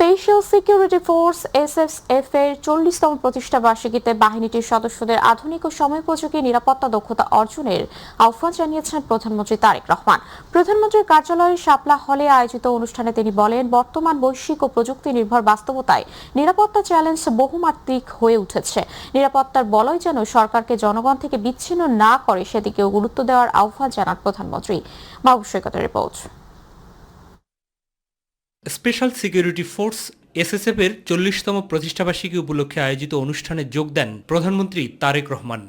Special security force SSF এর 40তম প্রতিষ্ঠা বার্ষিকীতে বাহিনীটির সদস্যদের আধুনিক ও সময়োপযোগী নিরাপত্তা দক্ষতা অর্জনের আহ্বান জানিয়েছেন প্রধানমন্ত্রী তারেক রহমান। প্রধানমন্ত্রীর কার্যালয়ের শাপলা হলে আয়োজিত অনুষ্ঠানে তিনি বলেন, বর্তমান বৈশ্বিক ও প্রযুক্তি নির্ভর বাস্তবতায় নিরাপত্তা চ্যালেঞ্জ বহুমাত্রিক হয়ে উঠেছে। নিরাপত্তার বলয় যেন সরকারকে জনগণ থেকে বিচ্ছিন্ন না করে সেদিকেও গুরুত্ব দেওয়ার আহ্বান জানান প্রধানমন্ত্রী। মাহবুব সৈকতের report. Special security force SSF এর 40তম প্রতিষ্ঠাবার্ষিকী উপলক্ষে আয়োজিত অনুষ্ঠানে যোগ দেন প্রধানমন্ত্রী তারেক রহমান।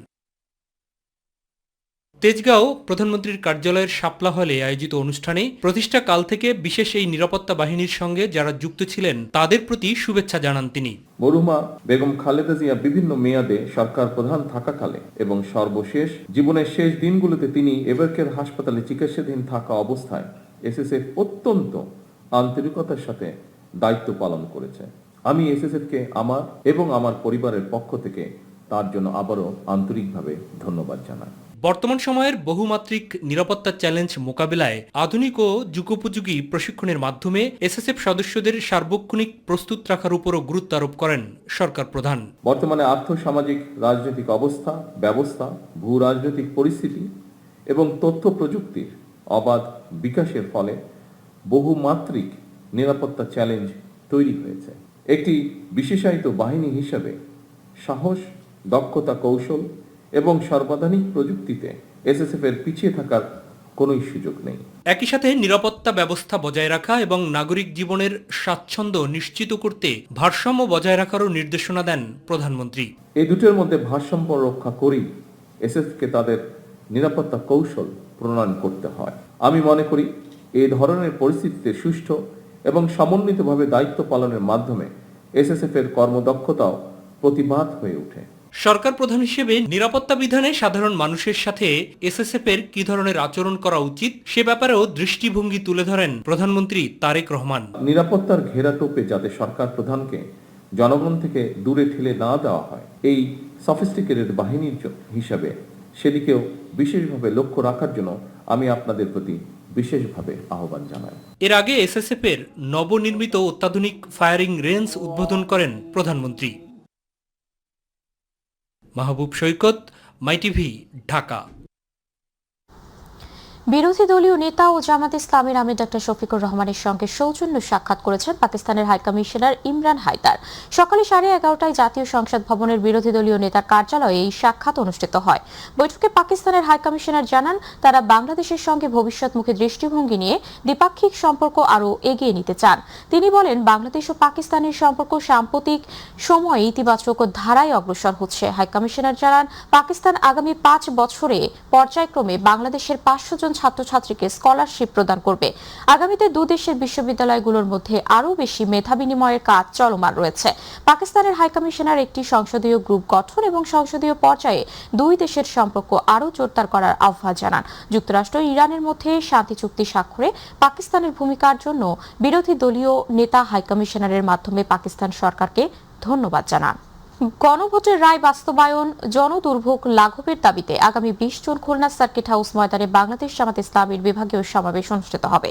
তেজগাঁও প্রধানমন্ত্রীর কার্যালয়ের শাপলা হলে আয়োজিত অনুষ্ঠানে প্রতিষ্ঠা কাল থেকে বিশেষ এই নিরাপত্তা বাহিনীর সঙ্গে যারা যুক্ত ছিলেন তাদের প্রতি শুভেচ্ছা জানান তিনি। মরহুমা বেগম খালেদা জিয়া বিভিন্ন মেয়াদে সরকার প্রধান থাকাকালে এবং সর্বশেষ জীবনের শেষ দিনগুলোতে তিনি এবারকের হাসপাতালে চিকিৎসাধীন থাকা অবস্থায় এসএসএফ অত্যন্ত আন্তরিকতার সাথে দায়িত্ব পালন করেছে। আমি এসএসএফকে আমার এবং আমার পরিবারের পক্ষ থেকে তার জন্য আবারও আন্তরিকভাবে ধন্যবাদ জানাই। বর্তমান সময়ের বহুমাত্রিক নিরাপত্তা চ্যালেঞ্জ মোকাবিলায় আধুনিক ও যুগোপযোগী প্রশিক্ষণের মাধ্যমে এসএসএফ সদস্যদের সার্বক্ষণিক প্রস্তুত রাখার উপরও গুরুত্ব আরোপ করেন সরকার প্রধান। বর্তমানে আর্থসামাজিক রাজনৈতিক অবস্থা ব্যবস্থা, ভূ রাজনৈতিক পরিস্থিতি এবং তথ্য প্রযুক্তির অবাধ বিকাশের ফলে বহুমাত্রিক নিরাপত্তা চ্যালেঞ্জ তৈরি হয়েছে। একটি বিশেষায়িত বাহিনী হিসেবে সাহস, দক্ষতা, কৌশল এবং সর্বাধুনিক প্রযুক্তিতে এসএসএফ এর পিছিয়ে থাকার কোনো সুযোগ নেই। একই সাথে নিরাপত্তা ব্যবস্থা বজায় রাখা এবং নাগরিক জীবনের স্বাচ্ছন্দ্য নিশ্চিত করতে ভারসাম্য বজায় রাখারও নির্দেশনা দেন প্রধানমন্ত্রী। এই দুটোর মধ্যে ভারসাম্য রক্ষা করেই এসএসএফকে তাদের নিরাপত্তা কৌশল প্রণয়ন করতে হয়। আমি মনে করি এই ধরনের পরিস্থিতিতে সুষ্ঠু এবং সমন্বিতভাবে দায়িত্ব পালনের মাধ্যমে এসএসএফ এর কর্মদক্ষতাও প্রতিবাদ হয়ে ওঠে। সরকার প্রধান হিসেবে নিরাপত্তা বিধানে সাধারণ মানুষের সাথে এসএসএফ এর কি ধরনের আচরণ করা উচিত সে ব্যাপারেও দৃষ্টিভঙ্গি তুলে ধরেন প্রধানমন্ত্রী তারেক রহমান। নিরাপত্তার ঘেরাটোপে যাতে সরকার প্রধানকে জনগণ থেকে দূরে ঠেলে না দেওয়া হয়, এই সফিস্টিকেটেড বাহিনীর হিসাবে সেদিকেও বিশেষভাবে লক্ষ্য রাখার জন্য আমি আপনাদের প্রতি বিশেষভাবে আহ্বান জানাই। এর আগে এসএসএফ এর নবনির্মিত অত্যাধুনিক ফায়ারিং রেঞ্জ উদ্বোধন করেন প্রধানমন্ত্রী। মাহবুব সৈকত, মাইটিভি, ঢাকা। বিরোধী দলীয় নেতা ও জামাত ইসলামের আমির ডক্টর শফিকুর রহমানের সঙ্গে সৌজন্য সাক্ষাৎ করেছেন পাকিস্তানের হাইকমিশনার ইমরান হায়দার। সকালে 11:30টায় জাতীয় সংসদ ভবনের বিরোধী দলীয় নেতার কার্যালয়ে এই সাক্ষাৎ অনুষ্ঠিত হয়। বৈঠকে পাকিস্তানের হাইকমিশনার জানান, তারা বাংলাদেশের সঙ্গে ভবিষ্যৎমুখী দৃষ্টিভঙ্গি নিয়ে দ্বিপাক্ষিক সম্পর্ক আরও এগিয়ে নিতে চান। তিনি বলেন, বাংলাদেশ ও পাকিস্তানের সম্পর্ক সাম্প্রতিক সময়ে ইতিবাচক ধারায় অগ্রসর হচ্ছে। হাইকমিশনার জানান, পাকিস্তান আগামী 5 বছরে পর্যায়ক্রমে বাংলাদেশের 500 জন ছাত্রছাত্রীকে স্কলারশিপ প্রদান করবে। আগামীতে দুদেশের বিশ্ববিদ্যালয়গুলোর মধ্যে আরও বেশি মেধা বিনিময়ের কাজ চলমান রয়েছে। পাকিস্তানের হাইকমিশনার একটি সংসদীয় গ্রুপ গঠন এবং সংসদীয় পর্যায়ে দুই দেশের সম্পর্ক আরও জোরদার করার আহ্বান জানান। যুক্তরাষ্ট্র ও ইরানের মধ্যে শান্তি চুক্তি স্বাক্ষরে পাকিস্তানের ভূমিকার জন্য বিরোধী দলীয় নেতা হাইকমিশনারের মাধ্যমে পাকিস্তান সরকারকে ধন্যবাদ জানান। গণভোটের রায় বাস্তবায়ন, জনদুর্ভোগ লাঘবের দাবিতে আগামী 20 জুন খুলনা সার্কিট হাউস ময়দানে বাংলাদেশ জামাত ইসলামীর বিভাগীয় সমাবেশ অনুষ্ঠিত হবে।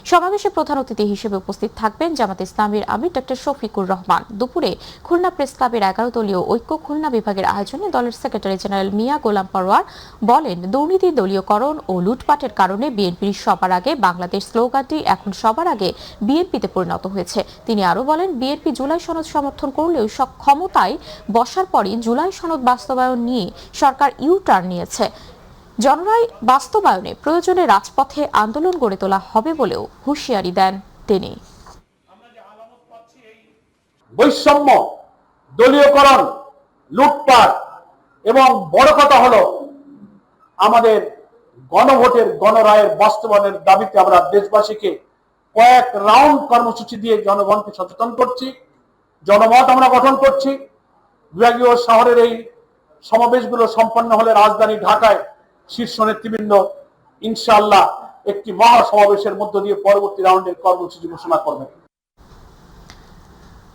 সমাবেশে প্রধান অতিথি হিসেবে উপস্থিত থাকবেন জামাত ইসলামীর আমির ডক্টর শফিকুর রহমান। দুপুরে খুলনা প্রেস ক্লাবের 11 দলীয় ঐক্য খুলনা বিভাগের আয়োজনে দলের সেক্রেটারি জেনারেল মিয়া গোলাম পরোয়ার বলেন, দুর্নীতি, দলীয়করণ ও লুটপাটের কারণে বিএনপির সবার আগে বাংলাদেশ স্লোগানটি এখন সবার আগে বিএনপিতে পরিণত হয়েছে। তিনি আরও বলেন, বিএনপি জুলাই সনদ সমর্থন করলেও ক্ষমতায় বসার পরই জুলাই সনদ বাস্তবায়ন নিয়ে সরকার ইউ-টার্ন নিয়েছে। জনরায় বাস্তবায়নে প্রয়োজনে রাজপথে আন্দোলন গড়ে তোলা হবে বলেও হুঁশিয়ারি দেন তিনি। বৈষম্য, দলীয়করণ, লুটপাট এবং বড় কথা হলো আমাদের গণভোটের গণরায়ের বাস্তবায়নের দাবিতে আমরা দেশবাসীকে কয়েক রাউন্ড কর্মসূচি দিয়ে জনগণকে সচেতন করছি, জনমত আমরা গঠন করছি। বিভাগীয় শহরের এই সমাবেশগুলো সম্পন্ন হলে রাজধানী ঢাকায় শীর্ষ নেতৃবৃন্দ ইনশাআল্লাহ একটি মহা সমাবেশের মধ্য দিয়ে পরবর্তী রাউন্ডের কর্মসূচি ঘোষণা করবেন।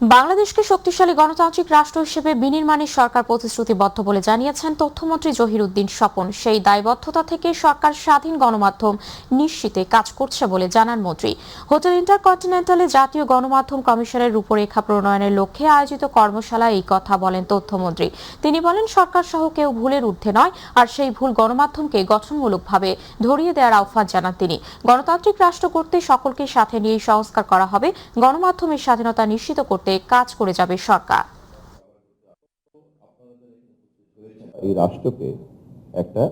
বাংলাদেশকে শক্তিশালী গণতান্ত্রিক রাষ্ট্র হিসেবে বিনির্মাণের সরকার প্রতিশ্রুতিবদ্ধ বলে জানিয়েছেন তথ্যমন্ত্রী জহিরুদ্দিন স্বপন। সেই দায়বদ্ধতা থেকে সরকার স্বাধীন গণমাধ্যম নিশ্চিতে কাজ করছে বলে জানান মন্ত্রী। হোটেল ইন্টারকন্টিনেন্টালে জাতীয় গণমাধ্যম কমিশনের রূপরেখা প্রণয়নের লক্ষ্যে আয়োজিত কর্মশালায় এই কথা বলেন তথ্যমন্ত্রী। তিনি বলেন, সরকার সহ কেউ ভুলের ঊর্ধ্বে নয়, আর সেই ভুল গণমাধ্যমকে গঠনমূলকভাবে ধরিয়ে দেওয়ার আহ্বান জানান তিনি। গণতান্ত্রিক রাষ্ট্র করতে সকলকে সাথে নিয়ে সংস্কার করা হবে। গণমাধ্যমের স্বাধীনতা নিশ্চিত করতে কাজ করে যাবে সরকার। এই রাষ্ট্রকে একটা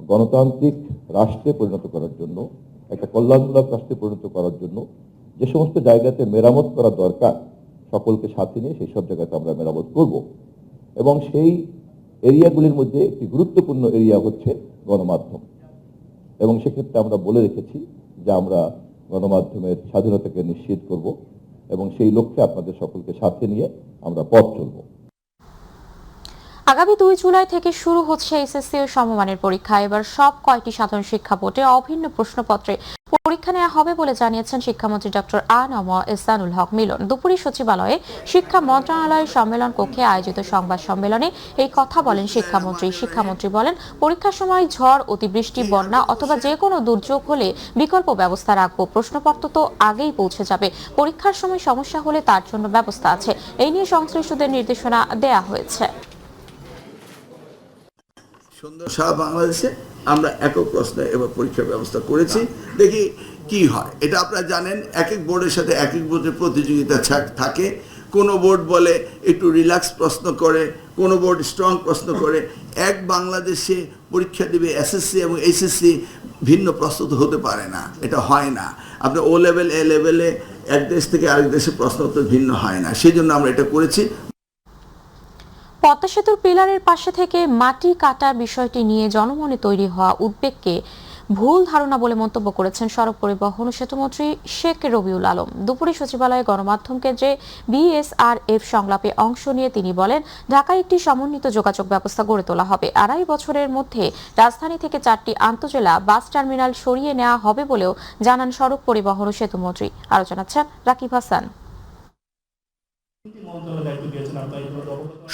গণতান্ত্রিক রাষ্ট্রে পরিণত করার জন্য, একটা কল্যাণমূলক রাষ্ট্রে পরিণত করার জন্য যে সমস্ত জায়গাতে মেরামত করা দরকার, সকলকে সাথে নিয়ে সেই সব জায়গাতে আমরা মেরামত করব। এবং সেই এরিয়াগুলির মধ্যে একটি গুরুত্বপূর্ণ এরিয়া হচ্ছে গণমাধ্যম। এবং সেক্ষেত্রে আমরা বলে রেখেছি যে আমরা গণমাধ্যমের স্বাধীনতাকে নিশ্চিত করব এবং সেই লক্ষ্যে আপনাদের সকলকে সাথে নিয়ে আমরা পথ চলব। আগামী 2 জুলাই থেকে শুরু হচ্ছে এসএসসি ও সমমানের পরীক্ষা। এবার সব কয়টি সাধারণ শিক্ষা বোর্ডে অভিন্ন প্রশ্নপত্রে পরীক্ষা নেওয়া হবে বলে জানিয়েছেন শিক্ষামন্ত্রী ডক্টর আ.ন.ম এহসানুল হক মিলন। দুপুরে সচিবালয়ে শিক্ষা মন্ত্রণালয়ের সম্মেলন কক্ষে আয়োজিত সংবাদ সম্মেলনে এই কথা বলেন শিক্ষামন্ত্রী। শিক্ষামন্ত্রী বলেন, পরীক্ষার সময় ঝড়, অতিবৃষ্টি, বন্যা অথবা যে কোনো দুর্যোগ হলে বিকল্প ব্যবস্থা রাখবো। প্রশ্নপত্র তো আগেই পৌঁছে যাবে। পরীক্ষার সময় সমস্যা হলে তার জন্য ব্যবস্থা আছে। এই নিয়ে সংশ্লিষ্টদের নির্দেশনা দেয়া হয়েছে। সারা বাংলাদেশে আমরা একক প্রশ্নে এবার পরীক্ষার ব্যবস্থা করেছি, দেখি কি হয়। এটা আপনারা জানেন, এক এক বোর্ডের সাথে এক এক বোর্ডের প্রতিযোগিতা থাকে। কোনো বোর্ড বলে একটু রিল্যাক্স প্রশ্ন করে, কোনো বোর্ড স্ট্রং প্রশ্ন করে। এক বাংলাদেশে পরীক্ষা দেবে এসএসসি এবং এইচএসসি ভিন্ন প্রস্তুত হতে পারে না, এটা হয় না। আপনার ও লেভেল, এ লেভেলে এক দেশ থেকে আরেক দেশে প্রশ্ন উত্তর ভিন্ন হয় না, সেই জন্য আমরা এটা করেছি। পদ্মা সেতুর পিলারের পাশে থেকে মাটি কাটার বিষয়টি নিয়ে জনমনে তৈরি হওয়া উদ্বেগকে ভুল ধারণা বলে মন্তব্য করেছেন সড়ক পরিবহন ও সেতুমন্ত্রী শেখ রবিউল আলম। দুপুরে সচিবালয়ে গণমাধ্যম কেন্দ্রে বিএসআরএফ সংলাপে অংশ নিয়ে তিনি বলেন, ঢাকায় একটি সমন্বিত যোগাযোগ ব্যবস্থা গড়ে তোলা হবে। 2.5 বছরের মধ্যে রাজধানী থেকে 4টি আন্তজেলা বাস টার্মিনাল সরিয়ে নেওয়া হবে বলেও জানান সড়ক পরিবহন ও সেতুমন্ত্রী। আরো জানাচ্ছেন রাকিব হাসান।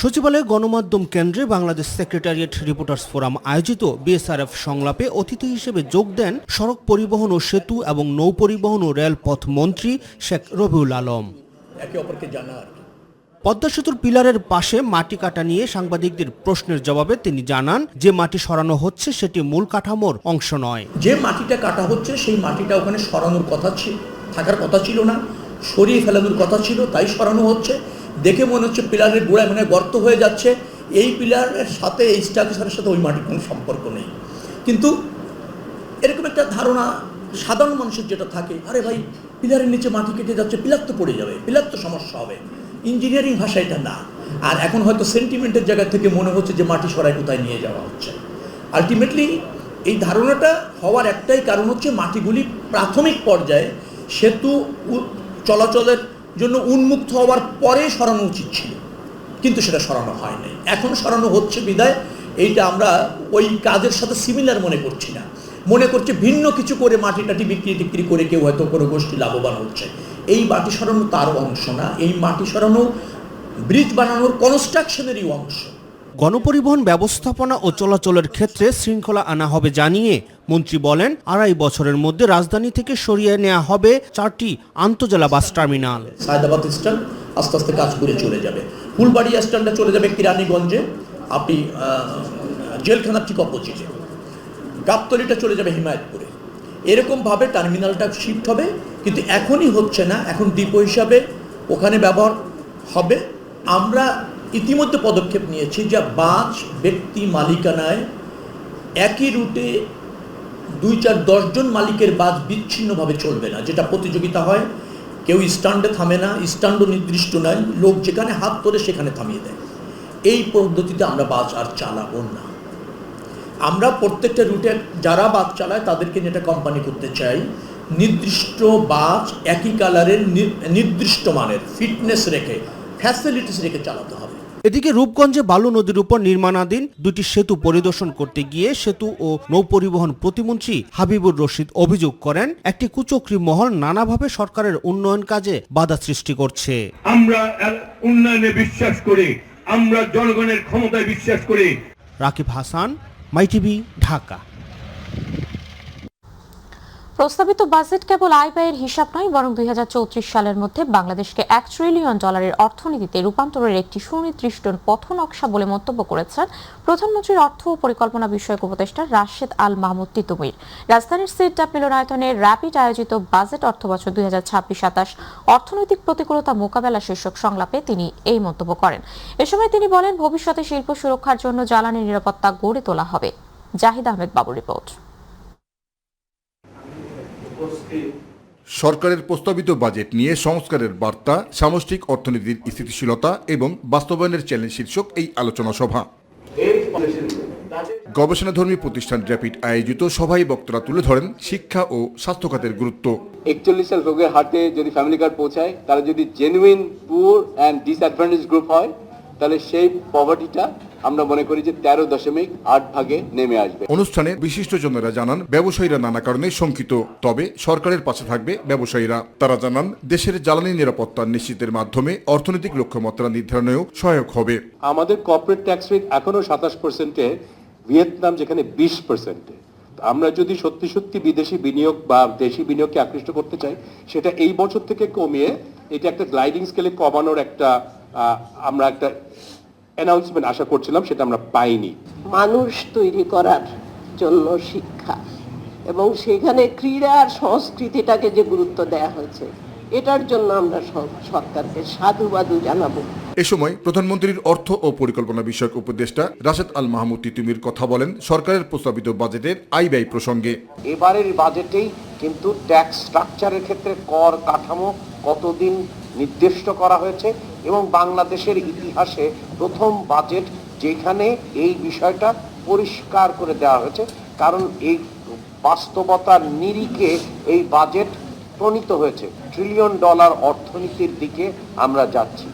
সচিবালয়ে গণমাধ্যম কেন্দ্রে বাংলাদেশ সেক্রেটারিয়েট রিপোর্টার্স ফোরাম আয়োজিত বিএসআরএফ সংলাপে অতিথি হিসেবে যোগ দেন সড়ক পরিবহন ও সেতু এবং নৌ পরিবহন ও রেলপথ মন্ত্রী শেখ রবিউল আলম। পদ্মা সেতুর পিলারের পাশে মাটি কাটা নিয়ে সাংবাদিকদের প্রশ্নের জবাবে তিনি জানান, যে মাটি সরানো হচ্ছে সেটি মূল কাঠামোর অংশ নয়। যে মাটিটা কাটা হচ্ছে সেই মাটিটা ওখানে সরানোর কথা ছিল, থাকার কথা ছিল না, সরিয়ে ফেলানোর কথা ছিল, তাই সরানো হচ্ছে। দেখে মনে হচ্ছে পিলারের গোড়ায় মানে গর্ত হয়ে যাচ্ছে। এই পিলারের সাথে, এই স্ট্রাকচারের সাথে ওই মাটির কোনো সম্পর্ক নেই। কিন্তু এরকম একটা ধারণা সাধারণ মানুষের যেটা থাকে, আরে ভাই পিলারের নিচে মাটি কেটে যাচ্ছে, পিলার তো পড়ে যাবে, পিলার তো সমস্যা হবে। ইঞ্জিনিয়ারিং ভাষা এটা না। আর এখন হয়তো সেন্টিমেন্টের জায়গা থেকে মনে হচ্ছে যে মাটি সরাই কোথায় নিয়ে যাওয়া হচ্ছে। আলটিমেটলি এই ধারণাটা হওয়ার একটাই কারণ হচ্ছে, মাটিগুলি প্রাথমিক পর্যায়ে সেতু চলাচলের জন্য উন্মুক্ত হওয়ার পরে সরানো উচিত ছিল, কিন্তু সেটা সরানো হয় নাই। এখন সরানো হচ্ছে বিদায় এইটা আমরা ওই কাজের সাথে সিমিলার মনে করছি না, মনে করছে ভিন্ন কিছু করে মাটি বিক্রি করে কেউ হয়তো কোনো গোষ্ঠী লাভবান হচ্ছে। এই মাটি সরানো তার অংশ না, এই মাটি সরানো ব্রিজ বানানোর কনস্ট্রাকশনেরই অংশ। গণপরিবহন ব্যবস্থাপনা ও চলাচলের ক্ষেত্রে শৃঙ্খলা আনা হবে জানিয়ে মন্ত্রী বলেন, 2.5 বছরের মধ্যে রাজধানী থেকে সরিয়ে নেওয়া হবে 4টি আন্তজেলা বাস টার্মিনাল। সায়দাবাদ স্ট্যান্ড আস্তে আস্তে কাজ করে চলে যাবে, ফুলবাড়ি স্ট্যান্ডে চলে যাবে কিরানীগঞ্জে, আপনি জেলখানার ঠিক অপোজিটে, গাবতলিটা চলে যাবে হিমায়তপুরে। এরকমভাবে টার্মিনালটা শিফট হবে, কিন্তু এখনই হচ্ছে না, এখন ডিপো হিসাবে ওখানে ব্যবহার হবে। আমরা ইতিমধ্যে পদক্ষেপ নিয়েছি যে বাস ব্যক্তি মালিকানায় একই রুটে 2-4-10 জন মালিকের বাস বিচ্ছিন্নভাবে চলবে না, যেটা প্রতিযোগিতা হয়। কেউ স্ট্যান্ডে থামে না, স্ট্যান্ডও নির্দিষ্ট নয়, লোক যেখানে হাত তোলে সেখানে থামিয়ে দেয়। এই পদ্ধতিতে আমরা বাস আর চালাবো না। আমরা প্রত্যেকটা রুটে যারা বাস চালায় তাদেরকে যেটা কোম্পানি করতে চাই, নির্দিষ্ট বাস একই কালারের নির্দিষ্ট মানের ফিটনেস রেখে, ফ্যাসিলিটিস রেখে চালাতে হবে। এদিকে রূপগঞ্জে বালু নদীর উপর নির্মাণাধীন দুটি সেতু পরিদর্শন করতে গিয়ে সেতু ও নৌপরিবহন প্রতিমন্ত্রী হাবিবুর রশিদ অভিযোগ করেন একটি কুচক্রী মহল নানাভাবে সরকারের উন্নয়ন কাজে বাধা সৃষ্টি করছে। আমরা উন্নয়নে বিশ্বাস করি, আমরা জনগণের ক্ষমতায় বিশ্বাস করি। রাকিব হাসান, মাইটিভি, ঢাকা। প্রস্তাবিত বাজেট কেবল আয় ব্যয়ের হিসাব নয়, বরং 2034 সালের মধ্যে বাংলাদেশকে $1 ট্রিলিয়ন অর্থনীতিতে রূপান্তরের একটি সুনির্দিষ্ট পথনকশা বলে মন্তব্য করেছেন প্রধানমন্ত্রীর অর্থ ও পরিকল্পনা বিষয়ক উপদেষ্টা রাশেদ আল মাহমুদ তিতুমির। রাজধানীর সিডডাপ মিলনায়তনে র্যাপিড আয়োজিত বাজেট অর্থবছর 2026-27 অর্থনৈতিক প্রতিকূলতা মোকাবেলা শীর্ষক সংলাপে তিনি এই মন্তব্য করেন। এ সময় তিনি বলেন, ভবিষ্যতে শিল্প সুরক্ষার জন্য জ্বালানি নিরাপত্তা গড়ে তোলা হবে। জাহিদ আহমেদ বাবুর রিপোর্ট। সরকারের প্রস্তাবিত বাজেট নিয়ে সংস্কারের বার্তা, সামষ্টিক অর্থনীতির স্থিতিশীলতা এবং বাস্তবায়নের চ্যালেঞ্জ শীর্ষক এই আলোচনা সভা। গবেষণাধর্মী প্রতিষ্ঠান র্যাপিড আয়োজিত সভায় বক্তারা তুলে ধরেন শিক্ষা ও স্বাস্থ্য খাতের গুরুত্ব। 41 রোগের হাতে যদি ফ্যামিলি কার্ড পৌঁছায়, তারা যদি genuine poor and disadvantage group হয়, তাহলে সেই পভার্টিটা আমরা মনে করি যে 13.8 ভাগে নেমে আসবে। অনুষ্ঠানে বিশিষ্টজনেরা জানান, ব্যবসায়ীরা নানা কারণে শঙ্কিত, তবে সরকারের পাশে থাকবে ব্যবসায়ীরা। তারা জানান, দেশের জ্বালানি নিরাপত্তা নিশ্চিতের মাধ্যমে অর্থনৈতিক লক্ষ্যমাত্রা নির্ধারণেও সহায়ক হবে। আমাদের কর্পোরেট ট্যাক্স রেট এখনো 27%-এ, ভিয়েতনাম যেখানে 20%-এ। আমরা যদি সত্যি সত্যি বিদেশি বিনিয়োগ বা দেশি বিনিয়োগকে আকৃষ্ট করতে চাই, সেটা এই বছর থেকে কমিয়ে এটা একটা গ্লাইডিং স্কেলে কমানোর আমরা একটা অ্যানাউন্সমেন্ট আশা করছিলাম, সেটা আমরা পাইনি। মানুষ তৈরি করার জন্য শিক্ষা এবং সেখানে ক্রীড়া আর সংস্কৃতিটাকে যে গুরুত্ব দেওয়া হয়েছে, এটার জন্য আমরা সরকারকে সাধুবাদু জানাবো। এ সময় প্রধানমন্ত্রীর অর্থ ও পরিকল্পনা বিষয়ক উপদেষ্টা রাশেদ আল মাহমুদ তিতুমির কথা বলেন সরকারের প্রস্তাবিত বাজেটের আয় ব্যয় প্রসঙ্গে। এবারের বাজেটেই কিন্তু ট্যাক্স স্ট্রাকচারের ক্ষেত্রে কর কাঠামো কতদিন নির্দিষ্ট করা হয়েছে এবং বাংলাদেশের ইতিহাসে প্রথম বাজেট যেখানে এই বিষয়টা পরিষ্কার করে দেওয়া হয়েছে, কারণ এই বাস্তবতার নিরিখে এই বাজেট প্রণীত হয়েছে। $1 ট্রিলিয়ন অর্থনীতির দিকে আমরা যাচ্ছি।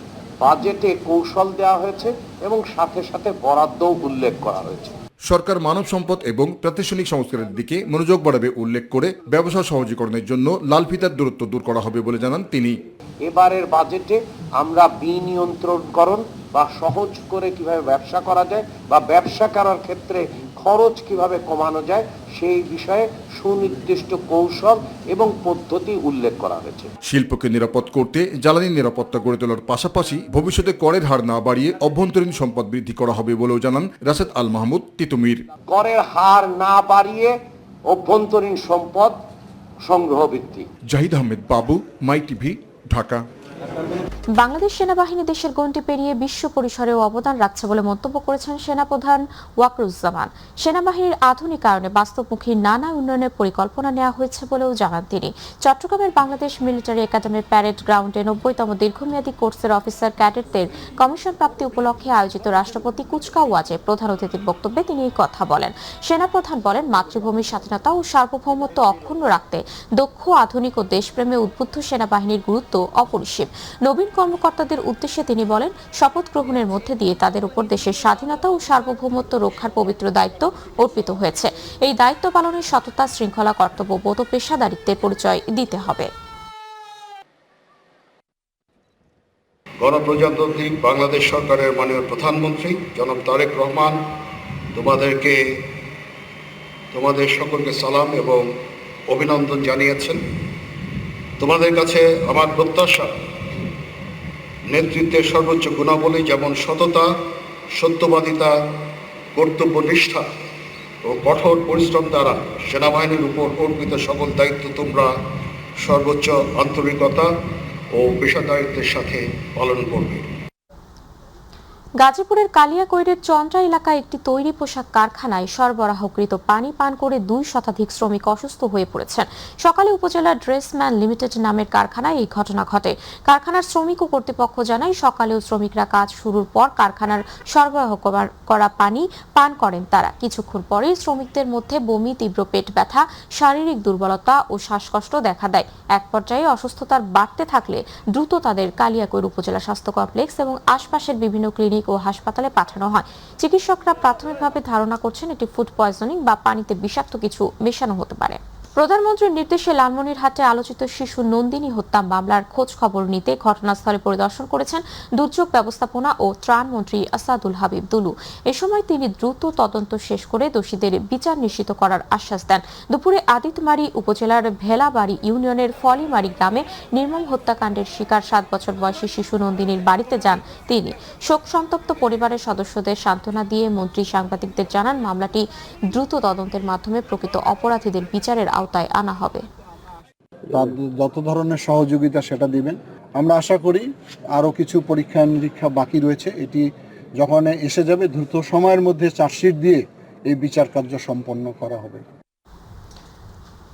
বাজেটে কৌশল দেওয়া হয়েছে এবং সাথে সাথে বরাদ্দও উল্লেখ করা হয়েছে। সরকার মানব সম্পদ এবং প্রাতিষ্ঠানিক সংস্কারের দিকে মনোযোগ বাড়াবে উল্লেখ করে ব্যবসা সহজীকরণের জন্য লাল ফিতার দূরত্ব দূর করা হবে বলে জানান তিনি। এবারের বাজেটে আমরা বিনিয়ন্ত্রণকরণ বা সহজ করে কিভাবে ব্যবসা করা যায় বা ব্যবসা করার ক্ষেত্রে খরচ কিভাবে কমানো যায় সেই বিষয়ে সুনির্দিষ্ট কৌশল এবং পদ্ধতি উল্লেখ করা হয়েছে। শিল্পকে নিরাপদ করতে জ্বালানি নিরাপত্তা গড়ে তোলার পাশাপাশি ভবিষ্যতে করের হার না বাড়িয়ে অভ্যন্তরীণ সম্পদ বৃদ্ধি করা হবে বলেও জানান রাশেদ আল মাহমুদ তিতুমির। করের হার না বাড়িয়ে অভ্যন্তরীণ সম্পদ সংগ্রহ বৃদ্ধি। জাহিদ আহমেদ বাবু, মাই টিভি, ঢাকা। বাংলাদেশ সেনাবাহিনী দেশের গণ্ডি পেরিয়ে বিশ্ব পরিসরেও অবদান রাখছে বলে মন্তব্য করেছেন সেনাপ্রধান ওয়াকরুজ্জামান। সেনাবাহিনীর আধুনিকায়নে বাস্তবমুখী নানা উন্নয়নের পরিকল্পনা নেওয়া হয়েছে বলেও জানান তিনি। চট্টগ্রামের বাংলাদেশ মিলিটারি একাডেমির প্যারেড গ্রাউন্ডে 90তম দীর্ঘমেয়াদী কোর্সের অফিসার ক্যাডেটদের কমিশন প্রাপ্তি উপলক্ষে আয়োজিত রাষ্ট্রপতি কুচকাওয়াজে প্রধান অতিথির বক্তব্যে তিনি এই কথা বলেন। সেনাপ্রধান বলেন, মাতৃভূমির স্বাধীনতা ও সার্বভৌমত্ব অক্ষুণ্ণ রাখতে দক্ষ, আধুনিক ও দেশপ্রেমে উদ্বুদ্ধ সেনাবাহিনীর গুরুত্ব অপরিসীম। নবীন কর্মকর্তাদের উদ্দেশ্যে তিনি বলেন, শপথ গ্রহণের মধ্যে দিয়ে তাদের উপর দেশের স্বাধীনতা ও সার্বভৌমত্ব রক্ষার পবিত্র দায়িত্ব অর্পিত হয়েছে। এই দায়িত্ব পালনের সততা, শৃঙ্খলা, কর্তব্যবোধ ও পেশাদারিত্বের পরিচয় দিতে হবে। গণপ্রজাতন্ত্রী বাংলাদেশ সরকারের মাননীয় প্রধানমন্ত্রী জনাব তারেক রহমান তোমাদের সকলকে সালাম এবং অভিনন্দন জানিয়েছেন। তোমাদের কাছে আমার প্রত্যাশা, নেতৃত্বের সর্বোচ্চ গুণাবলী যেমন সততা, সত্যবাদিতা, কর্তব্যনিষ্ঠা ও কঠোর পরিশ্রম দ্বারা সেনাবাহিনীর উপর অর্পিত সকল দায়িত্ব তোমরা সর্বোচ্চ আন্তরিকতা ও পেশাদারিত্বের সাথে পালন করবে। গাজীপুরের কালিয়াকৈরের চন্দ্রা এলাকায় একটি তৈরি পোশাক কারখানায় সরবরাহকৃত পানি পান করে 2 শতাধিক শ্রমিক অসুস্থ হয়ে পড়েছেন। সকালে উপজেলার ড্রেসম্যান লিমিটেড নামের কারখানায় এই ঘটনা ঘটে। কারখানার শ্রমিক ও কর্তৃপক্ষ জানায়, সকালেও শ্রমিকরা কাজ শুরুর পর কারখানার সরবরাহ করা পানি পান করেন তারা। কিছুক্ষণ পরেই শ্রমিকদের মধ্যে বমি, তীব্র পেট ব্যথা, শারীরিক দুর্বলতা ও শ্বাসকষ্ট দেখা দেয়। এক পর্যায়ে অসুস্থতার বাড়তে থাকলে দ্রুত তাদের কালিয়াকৈর উপজেলা স্বাস্থ্য কমপ্লেক্স এবং আশপাশের বিভিন্ন ক্লিনিক ও হাসপাতালে পাঠানো হয়। চিকিৎসকরা প্রাথমিকভাবে ধারণা করছেন এটি ফুড পয়জনিং বা পানিতে বিষাক্ত কিছু মেশানো হতে পারে। প্রধানমন্ত্রীর নির্দেশে লালমনিরহাটে আলোচিত শিশু নন্দিনী হত্যা মামলার খোঁজ খবর নিতে ঘটনাস্থলে পরিদর্শন করেছেন দুর্যোগ ব্যবস্থাপনা ও ত্রাণ মন্ত্রী আসাদুল হাবিব দুলু। এ সময় তিনি দ্রুত তদন্ত শেষ করে দোষীদের বিচার নিশ্চিত করার আশ্বাস দেন। দুপুরে আদিতমারি উপজেলার ভেলাবাড়ি ইউনিয়নের ফলিমারি গ্রামে নির্মম হত্যাকাণ্ডের শিকার 7 বছর বয়সী শিশু নন্দিনীর বাড়িতে যান তিনি। শোক সন্তপ্ত পরিবারের সদস্যদের সান্ত্বনা দিয়ে মন্ত্রী সাংবাদিকদের জানান, মামলাটি দ্রুত তদন্তের মাধ্যমে প্রকৃত অপরাধীদের বিচারের আওতায় আনা হবে। তাদের যত ধরনের সহযোগিতা সেটা দিবেন। আমরা আশা করি আরো কিছু পরীক্ষা নিরীক্ষা বাকি রয়েছে, এটি যখন এসে যাবে দ্রুত সময়ের মধ্যে চার্জশিট দিয়ে এই বিচার কার্য সম্পন্ন করা হবে।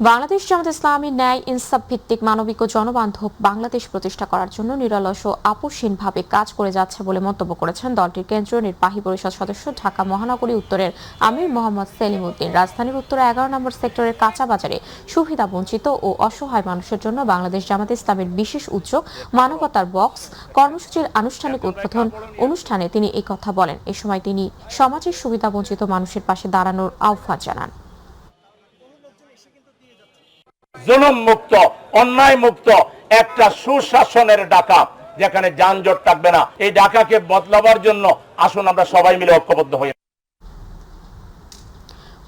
বাংলাদেশ জামাত ইসলামী ন্যায় ইনসাফ ভিত্তিক মানবিক ও জনবান্ধব বাংলাদেশ প্রতিষ্ঠা করার জন্য নিরলস ও আপোষহীনভাবে কাজ করে যাচ্ছে বলে মন্তব্য করেছেন দলটির কেন্দ্রীয় নির্বাহী পরিষদ সদস্য ঢাকা মহানগরী উত্তরের আমির মোহাম্মদ সেলিম উদ্দিন। রাজধানীর উত্তরে 11 নম্বর সেক্টরের কাঁচা বাজারে সুবিধা বঞ্চিত ও অসহায় মানুষের জন্য বাংলাদেশ জামাত ইসলামের বিশেষ উদ্যোগ মানবতার বক্স কর্মসূচির আনুষ্ঠানিক উদ্বোধন অনুষ্ঠানে তিনি এই কথা বলেন। এ সময় তিনি সমাজের সুবিধা বঞ্চিত মানুষের পাশে দাঁড়ানোর আহ্বান জানান। জুলুম মুক্ত, অন্যায় মুক্ত একটা সুশাসনের ঢাকা, যেখানে যানজট থাকবে না, এই ঢাকাকে বদলাবার জন্য আসুন আমরা সবাই মিলে ঐক্যবদ্ধ হই।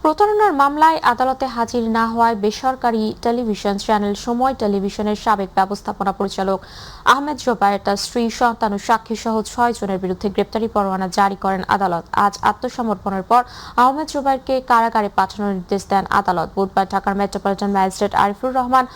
প্রতারণার মামলায় আদালতে হাজির না হওয়ায় বেসরকারি টেলিভিশন চ্যানেল সময় টেলিভিশনের সাবেক ব্যবস্থাপনা পরিচালক আহমেদ জোবায়ের, তার স্ত্রী, সন্তান ও সাক্ষী সহ 6 জনের বিরুদ্ধে গ্রেপ্তারি পরোয়ানা জারি করেন আদালত। আজ আত্মসমর্পণের পর আহমেদ জোবায়েরকে কারাগারে পাঠানোর নির্দেশ দেন আদালত। বুধবার ঢাকার মেট্রোপলিটন ম্যাজিস্ট্রেট আরিফুর রহমান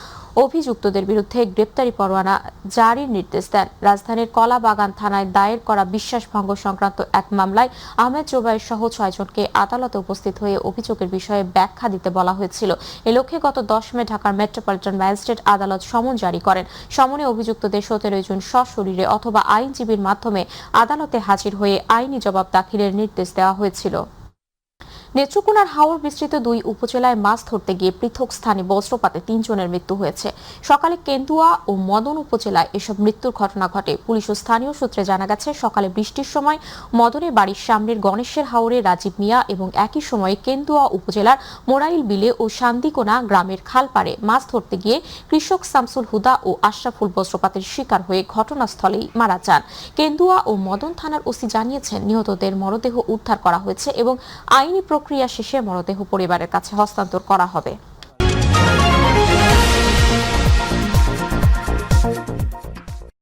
অভিযুক্তদের বিরুদ্ধে গ্রেপ্তারি পরোয়ানা জারির নির্দেশ দেন। রাজধানীর কলাবাগান থানায় দায়ের করা বিশ্বাসভঙ্গ সংক্রান্ত এক মামলায় আহমেদ জোবায়ের সহ 6 জনকে আদালতে উপস্থিত হয়ে অভিযোগের বিষয়ে ব্যাখ্যা দিতে বলা হয়েছিল। এ লক্ষ্যে গত 10 মে ঢাকার মেট্রোপলিটন ম্যাজিস্ট্রেট আদালত সমন জারি করেন। সমনে অভিযুক্তদের 17 জন সশরীরে অথবা আইনজীবীর মাধ্যমে আদালতে হাজির হয়ে আইনি জবাব দাখিলের নির্দেশ দেওয়া হয়েছিল। নেত্রকোনার হাওর বিস্তৃত 2 উপজেলায় মাছ ধরতে গিয়ে পৃথক স্থানে বজ্রপাতে 3 জনের মৃত্যু হয়েছে। সকালে কেন্দুয়া ও মদন উপজেলায় এসব মৃত্যুর ঘটনা ঘটে। পুলিশ ও স্থানীয় সূত্রে জানা গেছে, সকালে বৃষ্টির সময় মদনের বাড়ির সামনের গণেশের হাওরে রাজীব মিয়া এবং একই সময়ে কেন্দুয়া উপজেলার মোরাইল বিলে ও শান্তিকোনা গ্রামের খালপাড়ে মাছ ধরতে গিয়ে কৃষক শামসুল হুদা ও আশরাফুল বজ্রপাতের শিকার হয়ে ঘটনাস্থলেই মারা যান। কেন্দুয়া ও মদন থানার ওসি জানিয়েছেন, নিহতদের মরদেহ উদ্ধার করা হয়েছে এবং আইনি প্রক্রিয়া শেষে মরদেহ পরিবারের কাছে হস্তান্তর করা হবে।